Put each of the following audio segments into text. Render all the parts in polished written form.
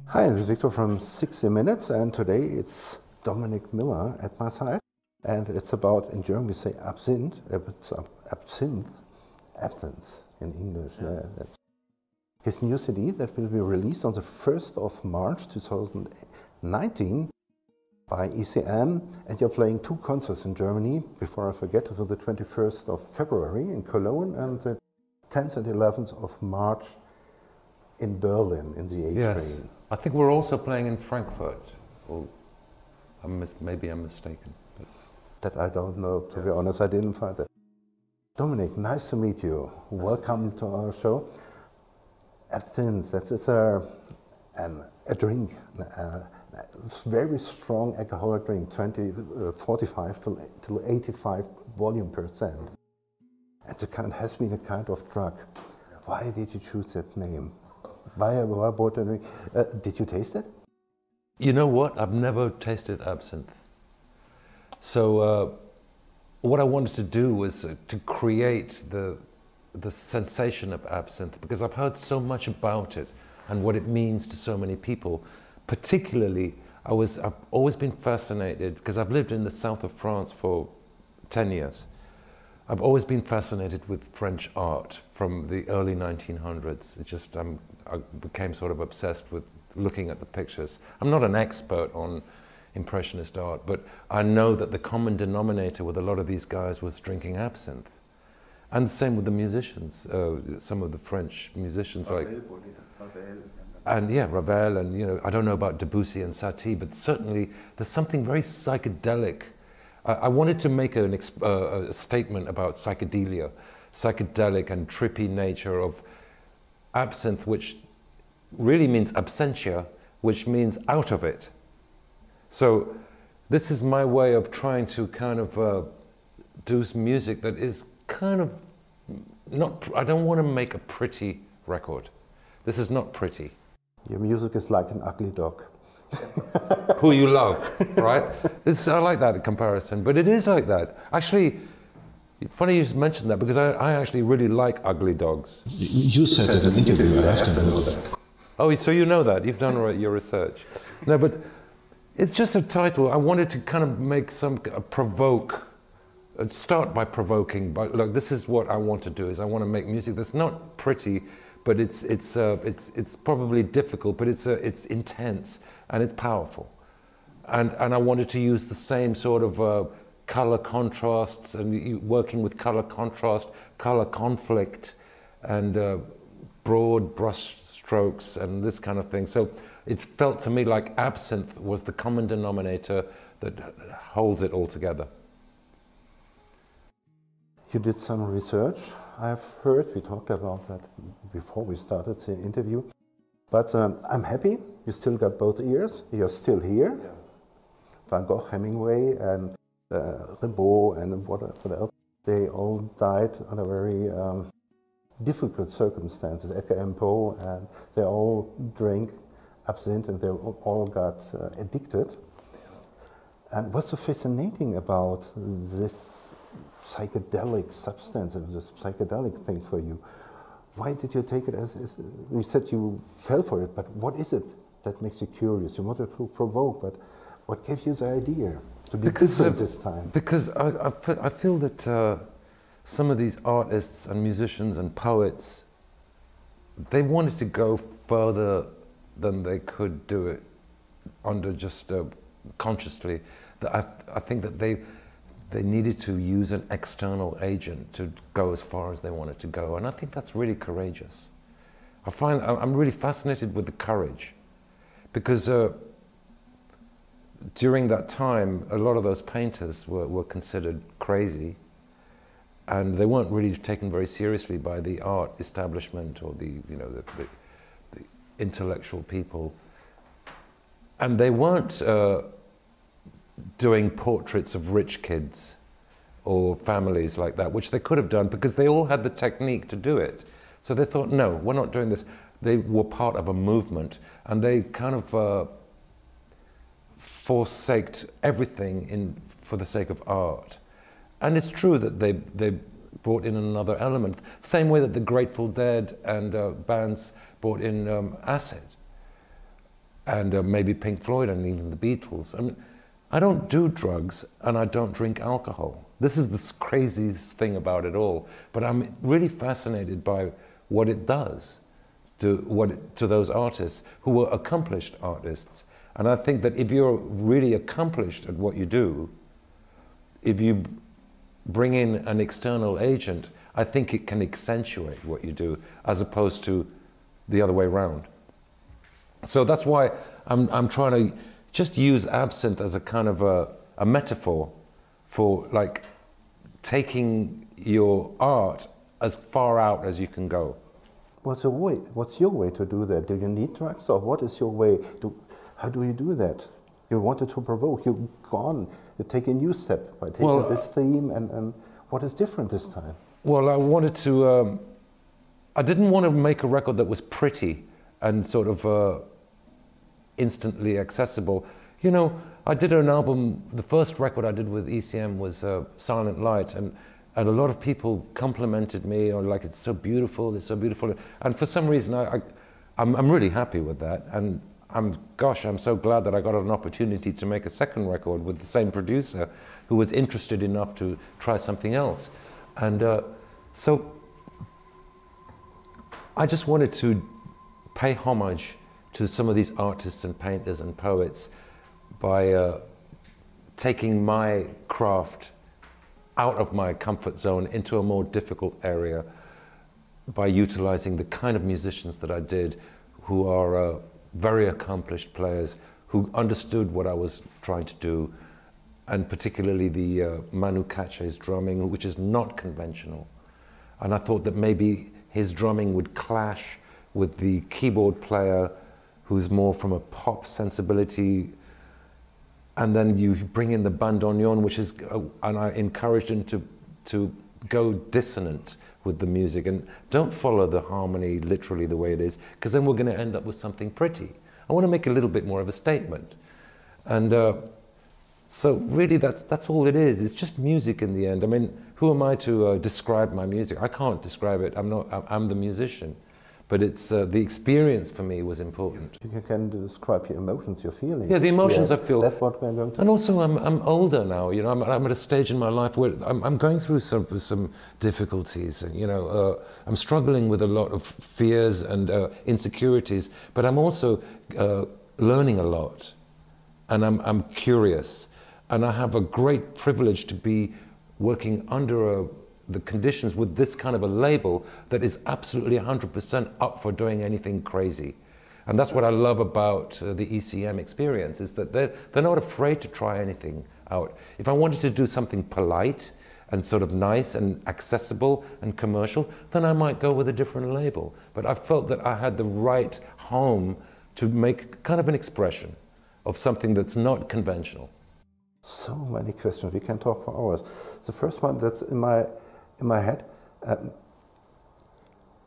Hi, this is Victor from 60 Minutes, and today it's Dominic Miller at my side. And it's about, in German we say Absinthe, it's Absinthe, absinthe in English. Yes. That's his new CD that will be released on the 1st of March 2019 by ECM, and you're playing 2 concerts in Germany, before I forget, until the 21st of February in Cologne and the 10th and 11th of March in Berlin, in the A-Trane. Yes. I think we're also playing in Frankfurt, or maybe I'm mistaken. But that I don't know, to be honest, I didn't find that. Dominic, nice to meet you. Welcome to our show. Absinthe, it's a drink, it's very strong alcoholic drink, 45 to 85 volume %. It has been a kind of drug. Why did you choose that name? Why bought a drink? Did you taste it? you know what? I've never tasted absinthe. So what I wanted to do was to create the sensation of absinthe, because I've heard so much about it and what it means to so many people. Particularly, I've always been fascinated, because I've lived in the south of France for 10 years. I've always been fascinated with French art from the early 1900s. It just, I became sort of obsessed with looking at the pictures. I'm not an expert on Impressionist art, but I know that the common denominator with a lot of these guys was drinking absinthe. And the same with the musicians, some of the French musicians like... And yeah, Ravel, and you know, I don't know about Debussy and Satie, but certainly there's something very psychedelic. I wanted to make a statement about psychedelia, psychedelic and trippy nature of absinthe, which really means absentia, which means out of it. So this is my way of trying to kind of do some music that is kind of not, I don't want to make a pretty record. This is not pretty. Your music is like an ugly dog. Who you love, right? I like that comparison, but it is like that. Actually, funny you mentioned that, because I actually really like ugly dogs. You said it in an interview, I have to know that. Oh, so you know that, you've done your research. No, but it's just a title. I wanted to kind of make start by provoking, but look, this is what I want to do, is I want to make music that's not pretty, but it's probably difficult, but it's intense and it's powerful. And I wanted to use the same sort of color contrasts, and working with color contrast, color conflict, and broad brush strokes and this kind of thing. So it felt to me like absinthe was the common denominator that holds it all together. You did some research, I've heard. We talked about that before we started the interview. But I'm happy you still got both ears. You're still here. Yeah. Van Gogh, Hemingway, and Rimbaud, and what else. They all died under very difficult circumstances. Edgar Allan Poe, and they all drank absinthe, and they all got addicted. And what's so fascinating about this psychedelic substance, and this psychedelic thing for you? Why did you take it as you said you fell for it, but what is it that makes you curious? You wanted to provoke, but what gave you the idea to be different this time? Because I feel that some of these artists and musicians and poets, they wanted to go further than they could do it under just consciously. I think that they needed to use an external agent to go as far as they wanted to go, and I think that's really courageous. I'm really fascinated with the courage, because during that time, a lot of those painters were considered crazy, and they weren't really taken very seriously by the art establishment or the intellectual people, and they weren't doing portraits of rich kids or families like that, which they could have done, because they all had the technique to do it. So they thought, no, we're not doing this. They were part of a movement, and they kind of forsaked everything for the sake of art. And it's true that they brought in another element. Same way that the Grateful Dead and bands brought in acid, and maybe Pink Floyd and even the Beatles. I mean, I don't do drugs and I don't drink alcohol. This is the craziest thing about it all. But I'm really fascinated by what it does to those artists who were accomplished artists. And I think that if you're really accomplished at what you do, if you bring in an external agent, I think it can accentuate what you do as opposed to the other way around. So that's why I'm trying to just use Absinthe as a kind of a metaphor for like taking your art as far out as you can go. What's your way to do that? Do you need drugs, or what is your way to? How do you do that? You wanted to provoke. You go on. You take a new step by taking this theme, and what is different this time? Well, I wanted to. I didn't want to make a record that was pretty and sort of instantly accessible. You know, I did an album. The first record I did with ECM was Silent Light, and a lot of people complimented me, or like, it's so beautiful, it's so beautiful. And for some reason, I'm really happy with that. And I'm so glad that I got an opportunity to make a second record with the same producer who was interested enough to try something else. And so I just wanted to pay homage to some of these artists and painters and poets by taking my craft out of my comfort zone into a more difficult area, by utilizing the kind of musicians that I did, who are very accomplished players who understood what I was trying to do, and particularly the Manu Katche's drumming, which is not conventional. And I thought that maybe his drumming would clash with the keyboard player who's more from a pop sensibility. And then you bring in the bandoneon, which is, and I encouraged him to go dissonant with the music and don't follow the harmony literally the way it is, because then we're going to end up with something pretty. I want to make a little bit more of a statement. And so really that's all it is. It's just music in the end. I mean, who am I to describe my music? I can't describe it. I'm the musician. But it's the experience for me was important. You can describe your emotions, your feelings. Yeah, the emotions I feel. That's what we're going to. And also, I'm older now. You know, I'm at a stage in my life where I'm going through some difficulties. You know, I'm struggling with a lot of fears and insecurities. But I'm also learning a lot, and I'm curious, and I have a great privilege to be working under the conditions with this kind of a label that is absolutely 100% up for doing anything crazy. And that's what I love about the ECM experience, is that they're not afraid to try anything out. If I wanted to do something polite and sort of nice and accessible and commercial, then I might go with a different label. But I felt that I had the right home to make kind of an expression of something that's not conventional. So many questions, we can talk for hours. The first one that's in my head,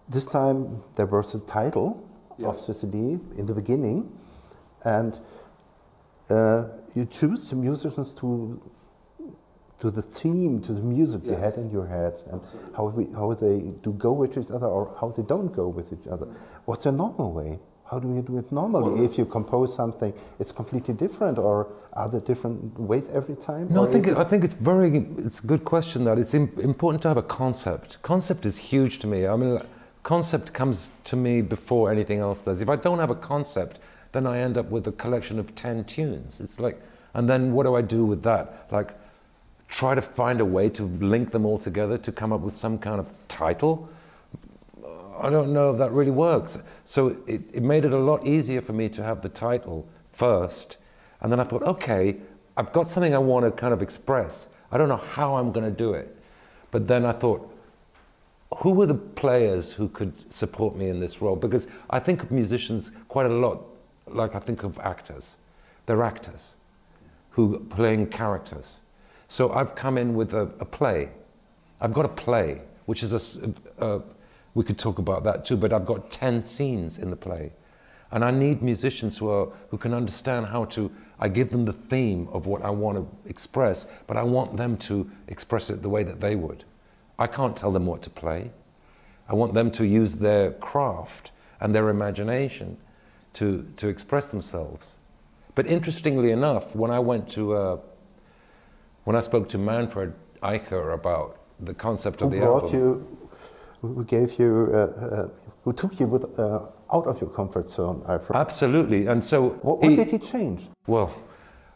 this time there was a title of the CD in the beginning, and you choose the musicians to the theme, to the music you had in your head, and how they do go with each other, or how they don't go with each other. What's a normal way? How do you do it normally? Well, if you compose something, it's completely different, or are there different ways every time? No, I think it's a good question. That it's important to have a concept. Concept is huge to me. I mean, concept comes to me before anything else does. If I don't have a concept, then I end up with a collection of 10 tunes. It's like, and then what do I do with that? Like, try to find a way to link them all together to come up with some kind of title. I don't know if that really works. So it made it a lot easier for me to have the title first. And then I thought, okay, I've got something I want to kind of express. I don't know how I'm going to do it. But then I thought, who were the players who could support me in this role? Because I think of musicians quite a lot like I think of actors. They're actors who are playing characters. So I've come in with a play. I've got a play, which is we could talk about that too, but I've got 10 scenes in the play. And I need musicians who can understand how to, I give them the theme of what I want to express, but I want them to express it the way that they would. I can't tell them what to play. I want them to use their craft and their imagination to express themselves. But interestingly enough, when I spoke to Manfred Eicher about the concept of the album, who gave you, who took you out of your comfort zone? Absolutely, and so what did he change? Well,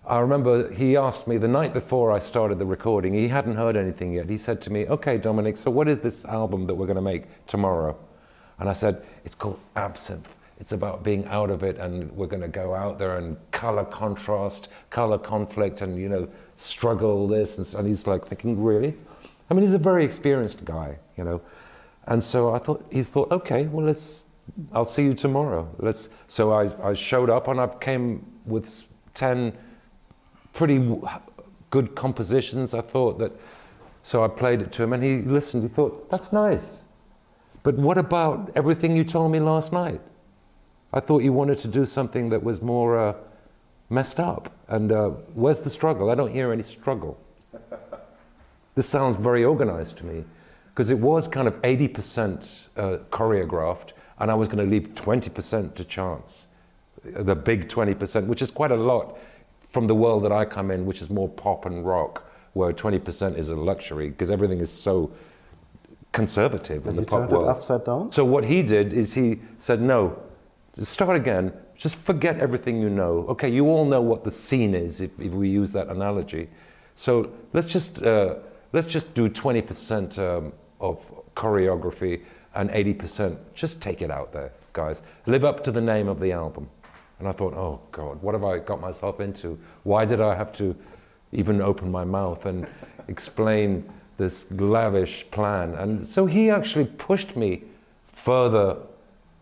I remember he asked me the night before I started the recording. He hadn't heard anything yet. He said to me, "Okay, Dominic, so what is this album that we're going to make tomorrow?" And I said, "It's called Absinthe. It's about being out of it, and we're going to go out there and color contrast, color conflict, and, you know, struggle this." And he's like thinking, "Really?" I mean, he's a very experienced guy, you know. And so he thought, "Okay, well, I'll see you tomorrow. So I showed up, and I came with 10 pretty good compositions. I thought that, so I played it to him, and he listened. He thought, "That's nice. But what about everything you told me last night? I thought you wanted to do something that was more messed up. And where's the struggle? I don't hear any struggle." This sounds very organized to me, because it was kind of 80% choreographed, and I was going to leave 20% to chance, the big 20%, which is quite a lot from the world that I come in, which is more pop and rock, where 20% is a luxury, because everything is so conservative in the pop world. Upside down? So what he did is he said, "No, start again, just forget everything you know. Okay, you all know what the scene is, if we use that analogy. So let's just do 20% of choreography and 80%, just take it out there, guys. Live up to the name of the album." And I thought, oh God, what have I got myself into? Why did I have to even open my mouth and explain this lavish plan? And so he actually pushed me further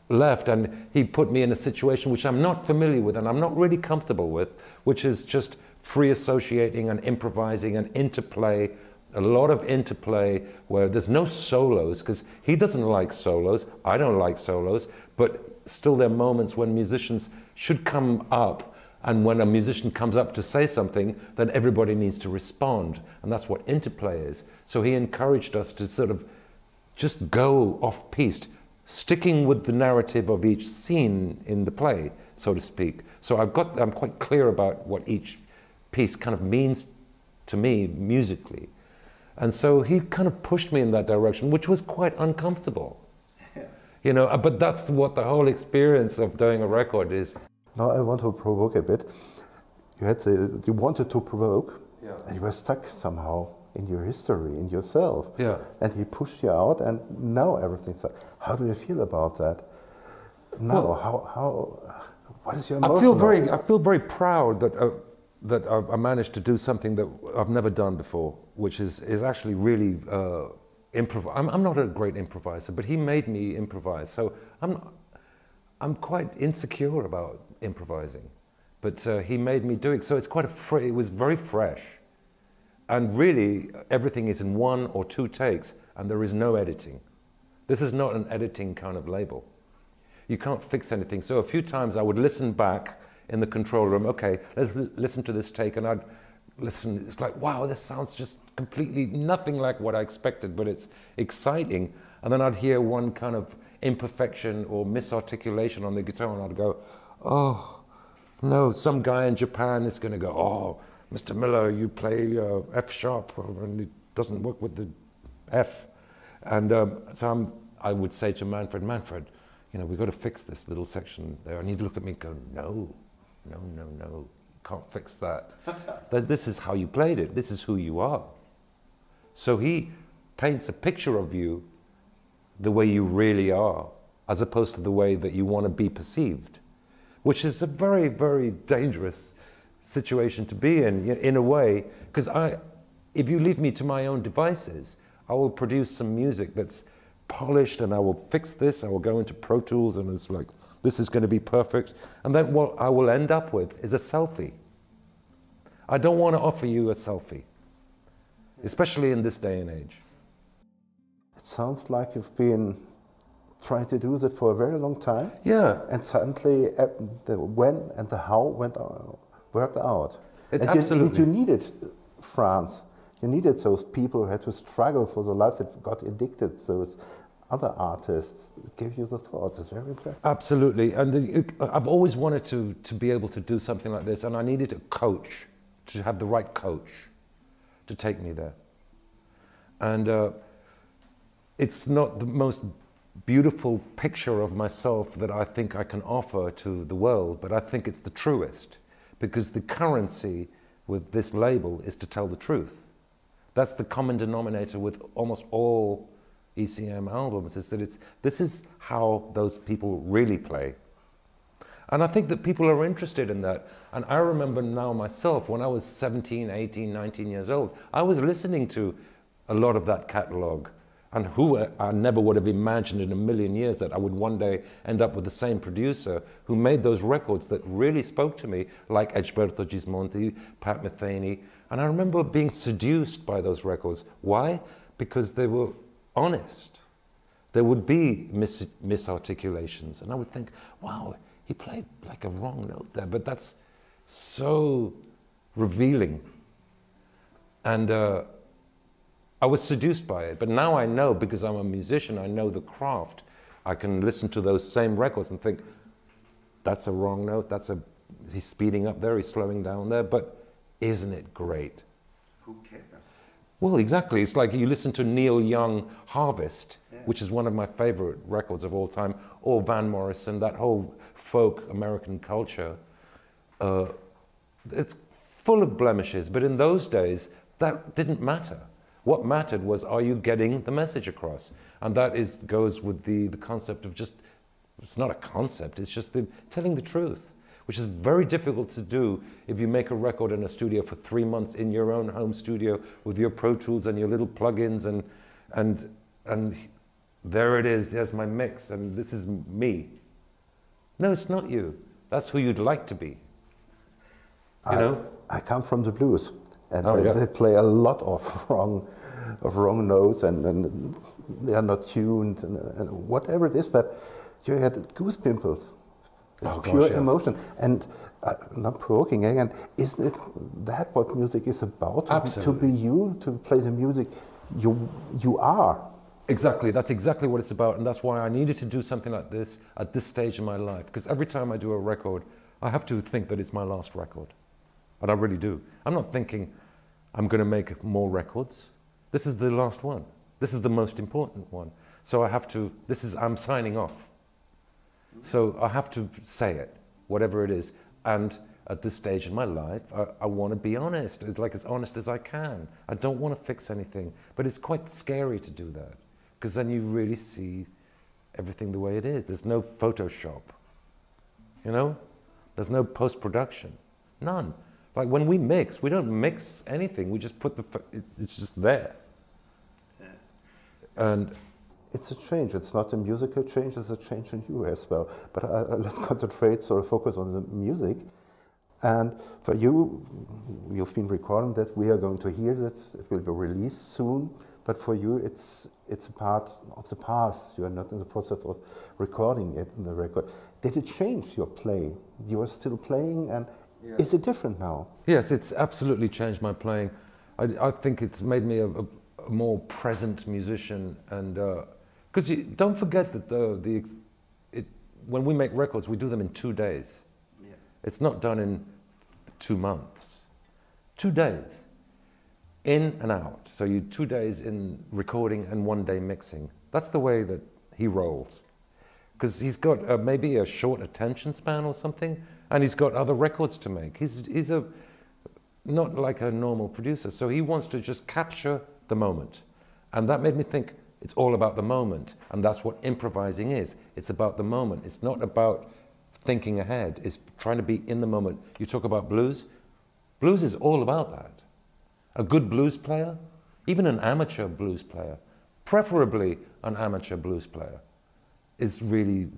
left, and he put me in a situation which I'm not familiar with and I'm not really comfortable with, which is just free associating and improvising and interplay, a lot of interplay where there's no solos, because he doesn't like solos, I don't like solos, but still there are moments when musicians should come up, and when a musician comes up to say something, then everybody needs to respond, and that's what interplay is. So he encouraged us to sort of just go off-piste, sticking with the narrative of each scene in the play, so to speak. So I'm quite clear about what each piece kind of means to me musically. And so he kind of pushed me in that direction, which was quite uncomfortable. You know, but that's what the whole experience of doing a record is. Now I want to provoke a bit. You wanted to provoke, and you were stuck somehow in your history, in yourself. Yeah. And he pushed you out, and now everything's. How do you feel about that? Now, well, what is your emotion? I feel very proud that I managed to do something that I've never done before, which is actually really I'm not a great improviser, but he made me improvise. So I'm quite insecure about improvising, but he made me do it. So it's quite it was very fresh. And really, everything is in 1 or 2 takes, and there is no editing. This is not an editing kind of label. You can't fix anything. So a few times I would listen back in the control room, okay, let's listen to this take, and I'd listen, it's like, wow, this sounds just completely nothing like what I expected, but it's exciting. And then I'd hear one kind of imperfection or misarticulation on the guitar, and I'd go, oh, no, some guy in Japan is going to go, oh, Mr. Miller, you play F sharp, and it doesn't work with the F. And so I would say to Manfred, you know, we've got to fix this little section there. And he'd look at me and go, no, can't fix that. This is how you played it. This is who you are. So he paints a picture of you the way you really are, as opposed to the way that you want to be perceived, which is a very, very dangerous situation to be in a way, because if you leave me to my own devices, I will produce some music that's polished, and I will fix this, I will go into Pro Tools, and it's like, this is going to be perfect. And then what I will end up with is a selfie. I don't want to offer you a selfie, especially in this day and age. It sounds like you've been trying to do that for a very long time. Yeah. And suddenly the when and the how worked out. Absolutely. You needed France. You needed those people who had to struggle for their lives, that got addicted. Those other artists give you the thoughts. It's very interesting. Absolutely, and I've always wanted to be able to do something like this, and I needed a coach, to have the right coach to take me there. And it's not the most beautiful picture of myself that I think I can offer to the world, but I think it's the truest, because the currency with this label is to tell the truth. That's the common denominator with almost all ECM albums, is that this is how those people really play. And I think that people are interested in that. And I remember now myself, when I was 17, 18, 19 years old, I was listening to a lot of that catalogue. And I never would have imagined in a million years that I would one day end up with the same producer who made those records that really spoke to me, like Egberto Gismonti, Pat Metheny. And I remember being seduced by those records. Why? Because they were honest. There would be misarticulations. And I would think, wow, he played like a wrong note there. But that's so revealing. And I was seduced by it, but now I know, because I'm a musician, I know the craft. I can listen to those same records and think, that's a wrong note, he's speeding up there, he's slowing down there, but isn't it great? Who cares? Well, exactly. It's like you listen to Neil Young, Harvest, which is one of my favorite records of all time, or Van Morrison, that whole folk American culture. It's full of blemishes, but in those days, that didn't matter. What mattered was, are you getting the message across? And that goes with the concept of just, it's not a concept, it's just telling the truth, which is very difficult to do if you make a record in a studio for 3 months in your own home studio with your Pro Tools and your little plugins and there it is, there's my mix and this is me. No, it's not you. That's who you'd like to be. You know? I come from the blues. And they play a lot of wrong notes, and they are not tuned, and whatever it is. But you had goose pimples. It's pure emotion, and not provoking again. Isn't it that what music is about? Absolutely. To be you, to play the music you are. Exactly. That's exactly what it's about, and that's why I needed to do something like this at this stage in my life. Because every time I do a record, I have to think that it's my last record. And I really do. I'm not thinking I'm going to make more records. This is the last one. This is the most important one. So I have to, I'm signing off. So I have to say it, whatever it is. And at this stage in my life, I want to be honest, as honest as I can. I don't want to fix anything. But it's quite scary to do that, because then you really see everything the way it is. There's no Photoshop, you know? There's no post-production, none. Like when we mix, we don't mix anything. We just put it's just there. Yeah. And it's a change. It's not a musical change, it's a change in you as well. But let's concentrate, sort of focus on the music. And for you, you've been recording that. We are going to hear that. It will be released soon. But for you, it's a part of the past. You are not in the process of recording it in the record. Did it change your playing? You are still playing, and is it different now? Yes, it's absolutely changed my playing. I think it's made me a more present musician, and because don't forget that when we make records, we do them in 2 days. Yeah. It's not done in 2 months. 2 days, in and out. So you 2 days in recording and 1 day mixing. That's the way that he rolls, because he's got maybe a short attention span or something. And he's got other records to make. He's not like a normal producer, so he wants to just capture the moment. And that made me think, it's all about the moment. And that's what improvising is. It's about the moment. It's not about thinking ahead. It's trying to be in the moment. You talk about blues. Blues is all about that. A good blues player, even an amateur blues player, preferably an amateur blues player, is really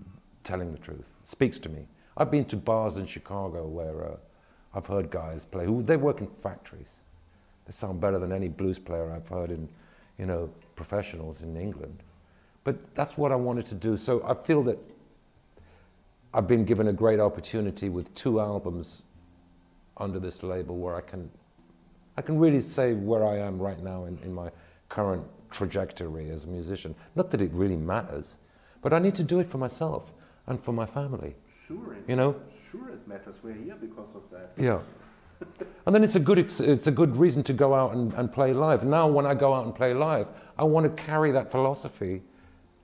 telling the truth, speaks to me. I've been to bars in Chicago where I've heard guys play, they work in factories. They sound better than any blues player I've heard in, professionals in England. But that's what I wanted to do. So I feel that I've been given a great opportunity with 2 albums under this label where I can I can really say where I am right now in my current trajectory as a musician. Not that it really matters, but I need to do it for myself and for my family. Sure, you know? Sure it matters. We're here because of that. Yeah. And then it's a good reason to go out and play live. Now when I go out and play live, I want to carry that philosophy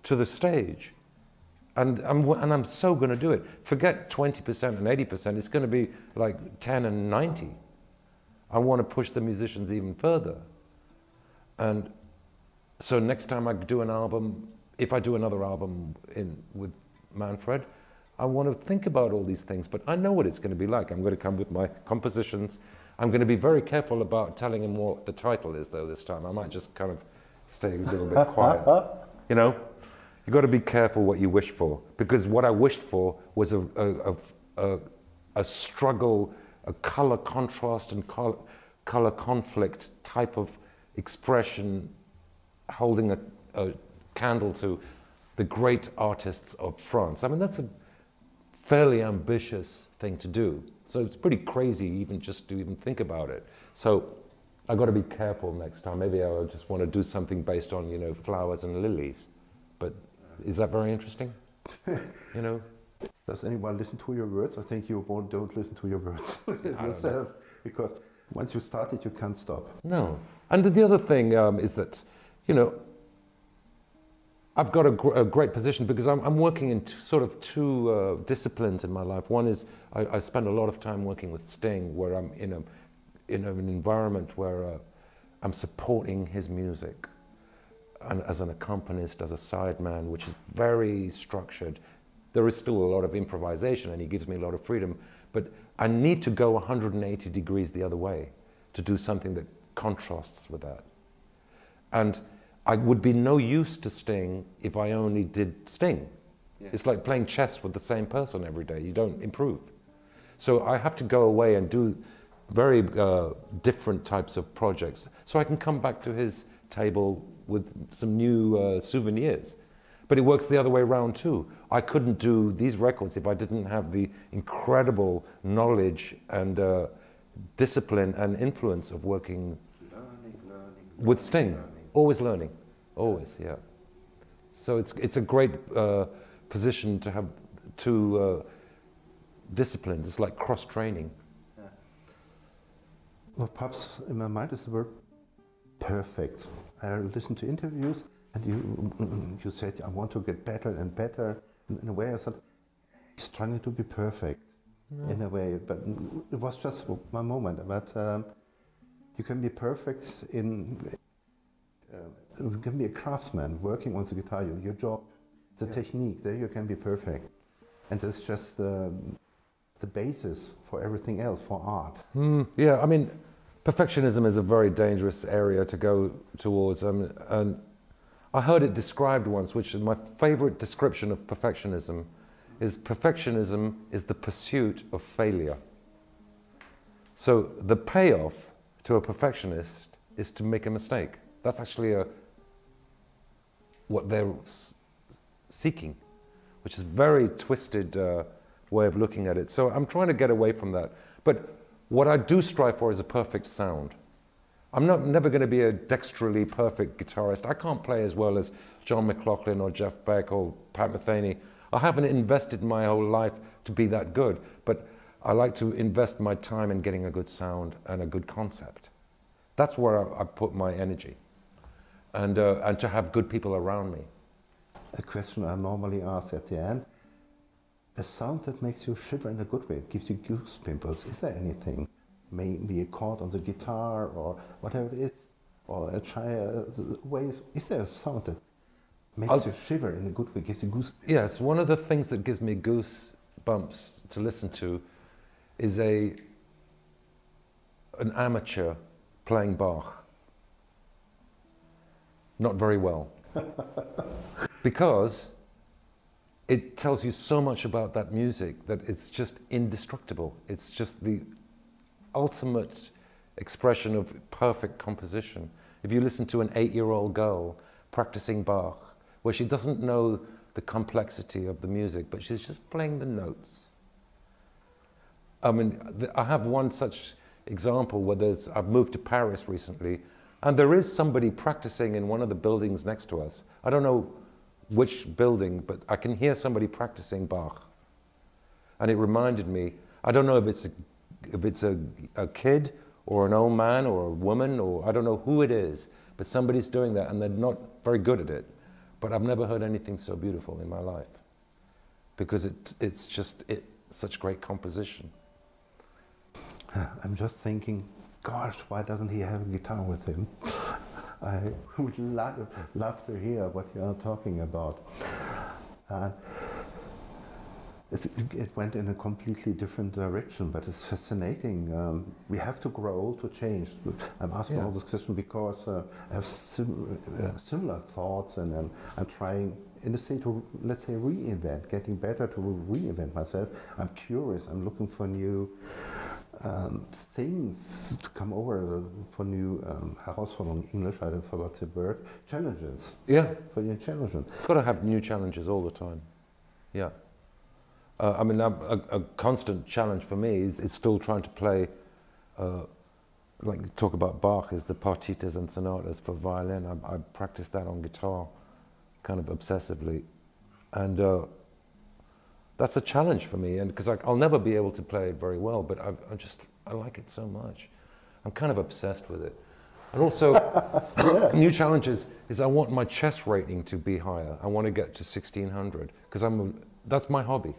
to the stage. And I'm so going to do it. Forget 20% and 80%, it's going to be like 10 and 90. I want to push the musicians even further. And so next time I do an album, if I do another album with Manfred, I want to think about all these things, but I know what it's going to be like. I'm going to come with my compositions. I'm going to be very careful about telling him what the title is, though, this time. I might just kind of stay a little bit quiet. You know? You've got to be careful what you wish for, because what I wished for was a struggle, a color contrast and color conflict type of expression, holding a candle to the great artists of France. I mean, that's a fairly ambitious thing to do. So it's pretty crazy even just to even think about it. So I've got to be careful next time. Maybe I'll just want to do something based on, you know, flowers and lilies. But is that very interesting? You know? Does anyone listen to your words? I think you don't listen to your words yourself, because once you start it, you can't stop. No. And the other thing is that, you know, I've got a great position because I'm working in sort of two disciplines in my life. One is I spend a lot of time working with Sting, where I'm in an environment where I'm supporting his music, and as an accompanist, as a sideman, which is very structured. There is still a lot of improvisation, and he gives me a lot of freedom, but I need to go 180 degrees the other way to do something that contrasts with that. And I would be no use to Sting if I only did Sting. Yeah. It's like playing chess with the same person every day. You don't improve. So I have to go away and do very different types of projects, so I can come back to his table with some new souvenirs. But it works the other way around too. I couldn't do these records if I didn't have the incredible knowledge and discipline and influence of working with Sting. Always learning, always, yeah. So it's a great position to have two disciplines. It's like cross-training. Yeah. What pops in my mind is the word perfect. I listened to interviews, and you said, I want to get better and better. In a way, I thought, he's trying to be perfect, in a way. But it was just one moment. But you can be perfect in... you can be a craftsman working on the guitar, your job, the technique, there you can be perfect. And that's just the basis for everything else, for art. Yeah, I mean, perfectionism is a very dangerous area to go towards. And I heard it described once, which is my favorite description of perfectionism is the pursuit of failure. So the payoff to a perfectionist is to make a mistake. That's actually what they're seeking, which is a very twisted way of looking at it. So I'm trying to get away from that. But what I do strive for is a perfect sound. I'm never going to be a dexterally perfect guitarist. I can't play as well as John McLaughlin or Jeff Beck or Pat Metheny. I haven't invested my whole life to be that good, but I like to invest my time in getting a good sound and a good concept. That's where I put my energy. And to have good people around me. A question I normally ask at the end, a sound that makes you shiver in a good way, it gives you goosebumps. Is there anything? Maybe a chord on the guitar or whatever it is, or a wave. Is there a sound that makes you shiver in a good way, gives you goosebumps? Yes, one of the things that gives me goosebumps to listen to is an amateur playing Bach. Not very well. Because it tells you so much about that music that it's just indestructible. It's just the ultimate expression of perfect composition. If you listen to an 8-year-old girl practicing Bach, where she doesn't know the complexity of the music, but she's just playing the notes. I mean, I have one such example where I've moved to Paris recently, and there is somebody practicing in one of the buildings next to us. I don't know which building, but I can hear somebody practicing Bach. And it reminded me, I don't know if it's a kid or an old man or a woman, or I don't know who it is, but somebody's doing that and they're not very good at it. But I've never heard anything so beautiful in my life, because it's such great composition. I'm just thinking, gosh, why doesn't he have a guitar with him? I would love to hear what you are talking about. It went in a completely different direction, but it's fascinating. We have to grow to change. I'm asking all this question because I have similar thoughts, and I'm trying, in a sense, to, let's say, reinvent, getting better to reinvent myself. I'm curious, I'm looking for new things to come over, for new Herausforderungen. English, I forgot the word. Challenges. Yeah. For new challenges. Got to have new challenges all the time. Yeah. I mean, a constant challenge for me is still trying to play, like talk about Bach, is the partitas and sonatas for violin. I practice that on guitar kind of obsessively. And that's a challenge for me, and because I'll never be able to play it very well, but I like it so much. I'm kind of obsessed with it. And also, new challenges is I want my chess rating to be higher. I want to get to 1600, because that's my hobby.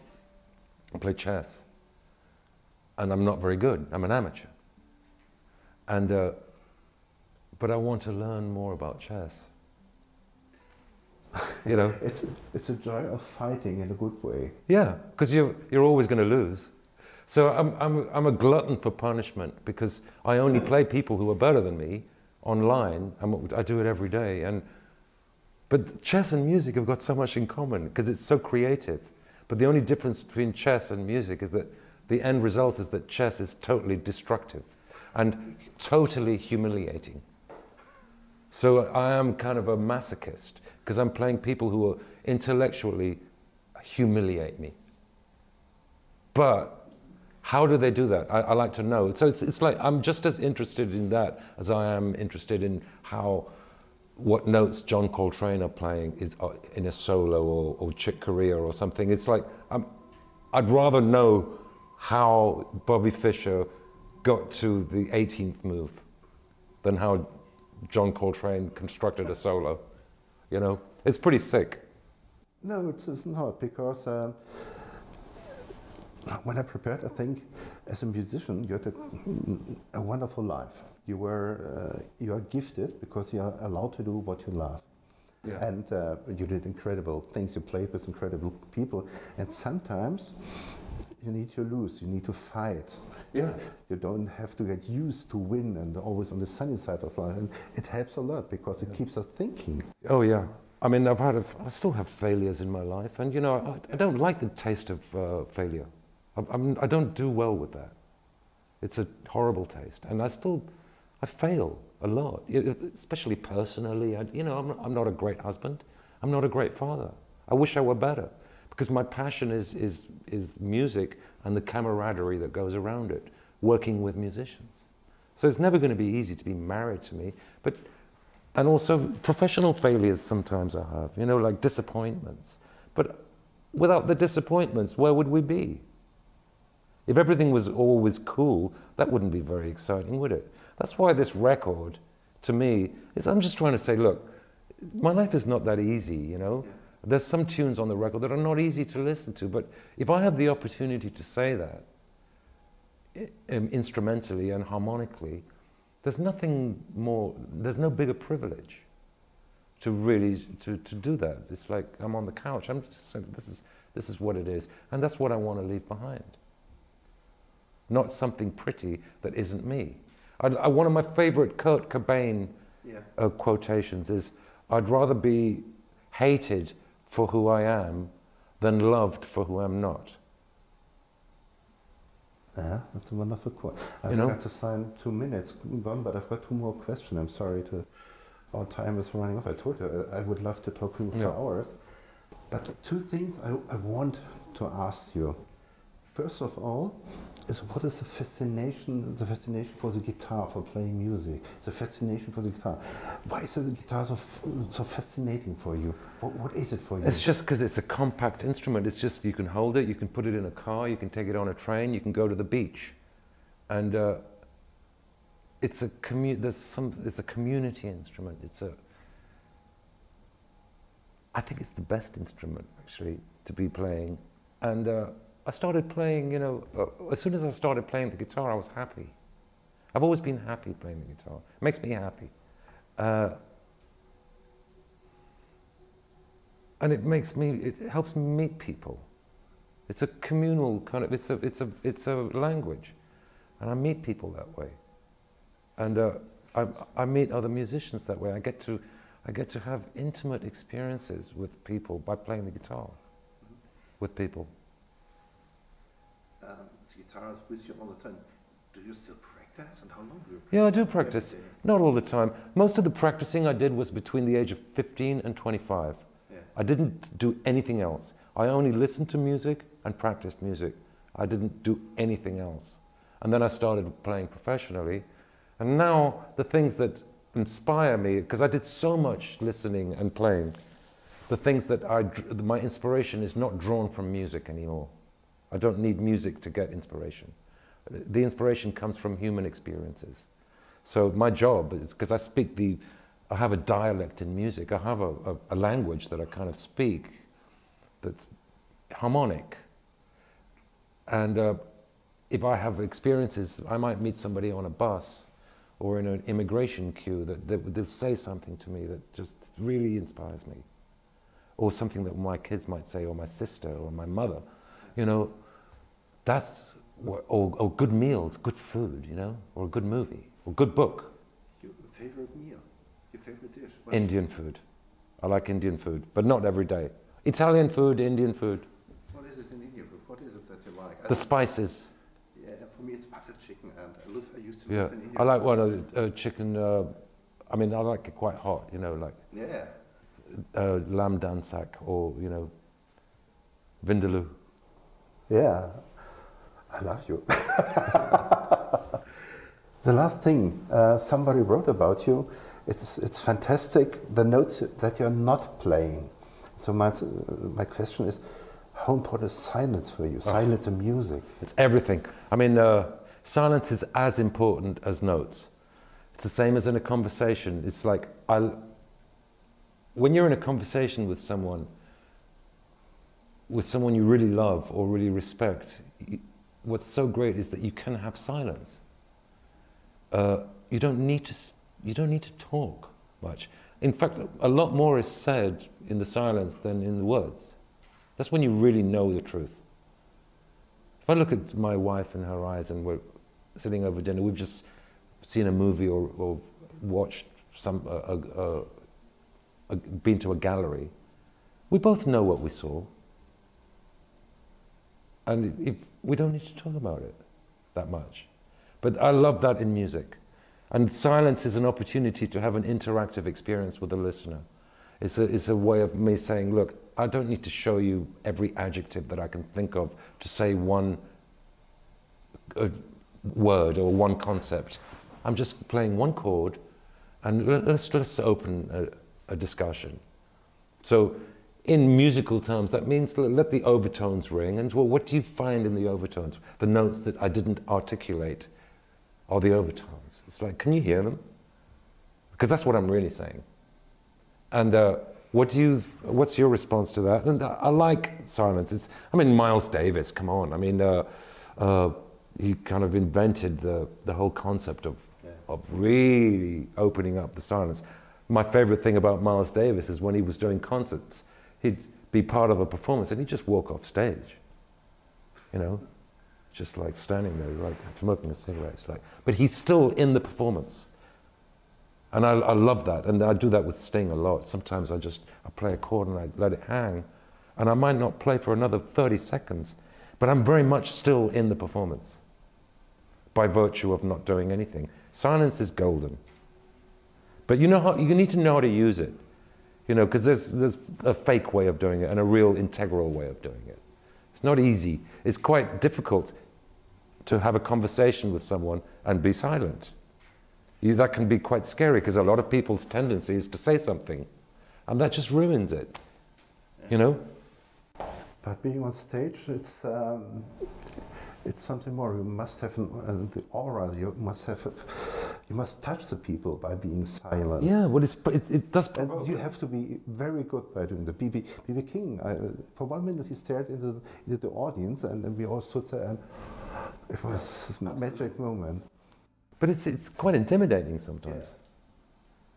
I play chess, and I'm not very good. I'm an amateur. And but I want to learn more about chess. You know, it's a joy of fighting in a good way. Yeah, because you're always going to lose. So I'm a glutton for punishment, because I only play people who are better than me online. I do it every day. But chess and music have got so much in common, because it's so creative. But the only difference between chess and music is that the end result is that chess is totally destructive and totally humiliating. So I am kind of a masochist, because I'm playing people who are intellectually humiliate me. But how do they do that? I like to know. So it's like I'm just as interested in that as I am interested in what notes John Coltrane are playing is in a solo, or Chick Corea or something. It's like I'd rather know how Bobby Fischer got to the 18th move than how John Coltrane constructed a solo. You know, it's pretty sick. No, it's not, because when I prepared, I think as a musician you had a wonderful life. You are gifted because you are allowed to do what you love. Yeah. And you did incredible things. You played with incredible people, and sometimes you need to lose. You need to fight. Yeah. You don't have to get used to win and always on the sunny side of life. And it helps a lot, because it keeps us thinking. Oh yeah. I mean, I still have failures in my life, and you know, I don't like the taste of failure. I don't do well with that. It's a horrible taste, and I fail a lot, especially personally. I'm not a great husband. I'm not a great father. I wish I were better, because my passion is music and the camaraderie that goes around it, working with musicians. So it's never going to be easy to be married to me, and also professional failures sometimes I have, you know, like disappointments. But without the disappointments, where would we be? If everything was always cool, that wouldn't be very exciting, would it? That's why this record, to me, I'm just trying to say, look, my life is not that easy, you know? Yeah. There's some tunes on the record that are not easy to listen to, but if I have the opportunity to say that, instrumentally and harmonically, there's nothing more, there's no bigger privilege to really, to do that. It's like I'm on the couch, I'm just saying, this is what it is, and that's what I want to leave behind. Not something pretty that isn't me. One of my favorite Kurt Cobain quotations is, I'd rather be hated for who I am than loved for who I'm not. Yeah, that's a wonderful quote. I've got to sign 2 minutes gone, but I've got 2 more questions. I'm sorry, our time is running off. I told you I would love to talk to you for hours. But 2 things I want to ask you. First of all, what is the fascination for the guitar, for playing music, the fascination for the guitar? Why is the guitar so fascinating for you? What is it for you? It's just because it's a compact instrument. It's just, you can hold it, you can put it in a car, you can take it on a train, you can go to the beach. And it's a community instrument. I think it's the best instrument, actually, to be playing. And I started playing, you know, as soon as I started playing the guitar, I was happy. I've always been happy playing the guitar. It makes me happy. And it helps me meet people. It's a communal kind of, it's a language. And I meet people that way. And I meet other musicians that way. I get to have intimate experiences with people by playing the guitar, with people. The guitar is with you all the time. Do you still practice, and how long do you practice? Yeah, I do practice. Not all the time. Most of the practicing I did was between the age of 15 and 25. Yeah. I didn't do anything else. I only listened to music and practiced music. I didn't do anything else. And then I started playing professionally. And now the things that inspire me, because I did so much listening and playing, the things that my inspiration is not drawn from music anymore. I don't need music to get inspiration. The inspiration comes from human experiences. So my job is, because I have a dialect in music, I have a language that I kind of speak that's harmonic. And if I have experiences, I might meet somebody on a bus or in an immigration queue that would say something to me that just really inspires me. Or something that my kids might say, or my sister, or my mother. You know, that's, or good meals, good food, you know, or a good movie, or a good book. Your favorite meal? Your favorite dish? Indian food. I like Indian food, but not every day. Italian food, Indian food. What is it in Indian food? What is it that you like? The spices. Yeah, for me it's butter chicken, and I used to live in India. I like chicken, I mean, I like it quite hot, you know, like lamb dansak, or, you know, vindaloo. Yeah, I love you. The last thing somebody wrote about you, it's fantastic, the notes that you're not playing. So my question is, how important is silence for you? Silence in music. It's everything. I mean, silence is as important as notes. It's the same as in a conversation. It's like, when you're in a conversation with someone you really love or really respect, what's so great is that you can have silence. You don't need to talk much. In fact, a lot more is said in the silence than in the words. That's when you really know the truth. If I look at my wife and her eyes, and we're sitting over dinner, we've just seen a movie or watched been to a gallery, we both know what we saw. And we don't need to talk about it that much. But I love that in music. And silence is an opportunity to have an interactive experience with the listener. It's a way of me saying, look, I don't need to show you every adjective that I can think of to say one word or one concept. I'm just playing one chord, and let's open a discussion. So in musical terms, that means let the overtones ring, and well, what do you find in the overtones? The notes that I didn't articulate are the overtones. It's like, can you hear them? Because that's what I'm really saying. And what's your response to that? And I like silence. I mean, Miles Davis, come on. I mean, he kind of invented the whole concept of really opening up the silence. My favorite thing about Miles Davis is when he was doing concerts, he'd be part of a performance and he'd just walk off stage, you know, just like standing there, like smoking a cigarette. It's like, but he's still in the performance. And I love that, and I do that with Sting a lot. Sometimes I play a chord and I let it hang, and I might not play for another 30 seconds, but I'm very much still in the performance by virtue of not doing anything. Silence is golden. But you need to know how to use it, you know, because there's a fake way of doing it and a real integral way of doing it. It's not easy. It's quite difficult. to have a conversation with someone and be silent. That can be quite scary because a lot of people's tendency is to say something, and that just ruins it, you know? But being on stage, it's something more. You must have the aura. You must touch the people by being silent. Yeah, well, it does. And you have to be very good by doing the B.B. King. For 1 minute, he stared into the audience, and we all stood there, and it was a magic moment. But it's quite intimidating sometimes. Yeah.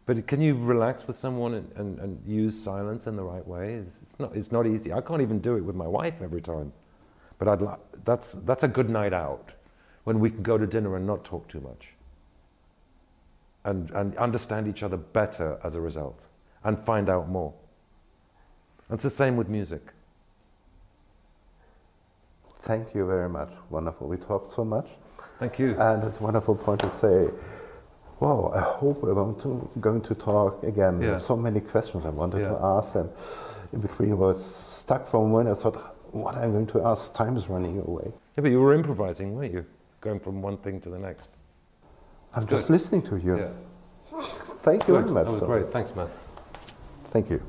But can you relax with someone and use silence in the right way? It's not easy. I can't even do it with my wife every time. But that's a good night out, when we can go to dinner and not talk too much. And understand each other better as a result, and find out more. And it's the same with music. Thank you very much. Wonderful. We talked so much. Thank you. And it's a wonderful point to say, wow, I hope we're going to talk again. Yeah. There's so many questions I wanted to ask, and in between I was stuck for a moment. I thought, what am I going to ask? Time is running away. Yeah, but you were improvising, weren't you? Going from one thing to the next. I'm just listening to you. Yeah. Thank you very much. That was great. Thanks, man. Thank you.